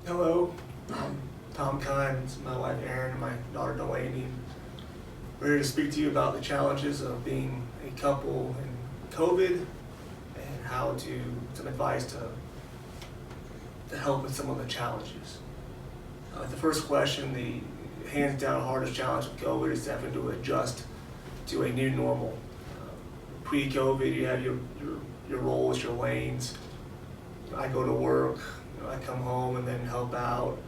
Hello, I'm Tom Kine, it's my wife Erin, and my daughter Delaney. We're here to speak to you about the challenges of being a couple in COVID and how to, some advice to help with some of the challenges. The first question, the hands down hardest challenge with COVID is definitely to adjust to a new normal. Pre-COVID, you have your roles, your lanes. I go to work, I come home and then help out.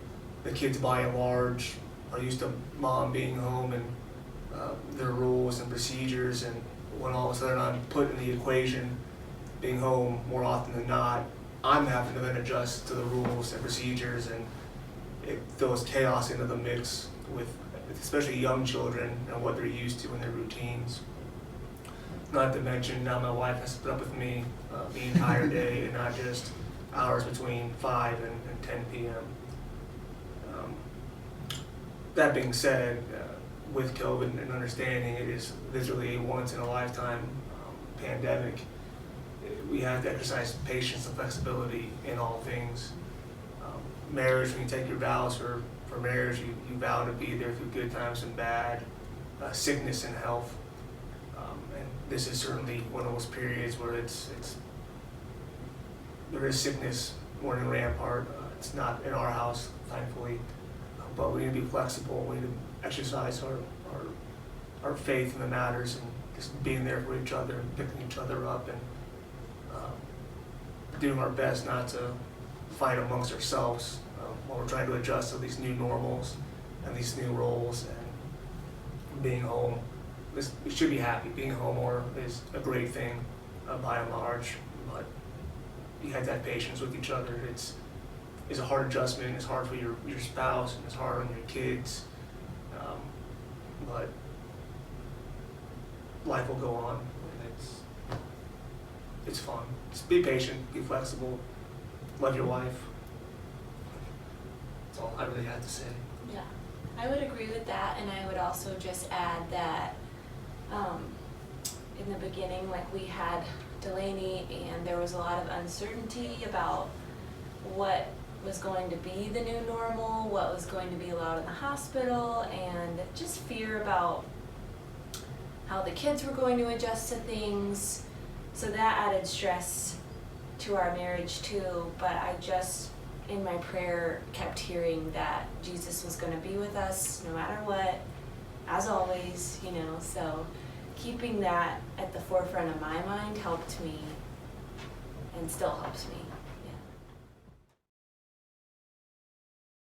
The kids, by and large, are used to mom being home and their rules and procedures. And when all of a sudden I'm put in the equation, being home more often than not, I'm having to then adjust to the rules and procedures, and it throws chaos into the mix with especially young children and what they're used to in their routines. Not to mention now my wife has to put up with me the entire day and not just hours between 5 and 10 p.m. That being said, with COVID and understanding it is literally a once in a lifetime pandemic, we have to exercise patience and flexibility in all things. Marriage, when you take your vows for marriage, you vow to be there through good times and bad, sickness and health. And this is certainly one of those periods where there is sickness more than rampart. It's not in our house, thankfully, but we need to be flexible. We need to exercise our faith in the matters and just being there for each other and picking each other up and doing our best not to fight amongst ourselves while we're trying to adjust to these new normals and these new roles. And being home, we should be happy. Being home is a great thing by and large, but you have that patience with each other. It's a hard adjustment. It's hard for your spouse, and it's hard on your kids. But life will go on, and it's fun. Just be patient, be flexible, love your wife. That's all I really had to say. Yeah, I would agree with that, and I would also just add that in the beginning, like, we had Delaney, and there was a lot of uncertainty about what was going to be the new normal, what was going to be allowed in the hospital, and just fear about how the kids were going to adjust to things. So that added stress to our marriage too, but I just, in my prayer, kept hearing that Jesus was going to be with us no matter what, as always, so keeping that at the forefront of my mind helped me and still helps me.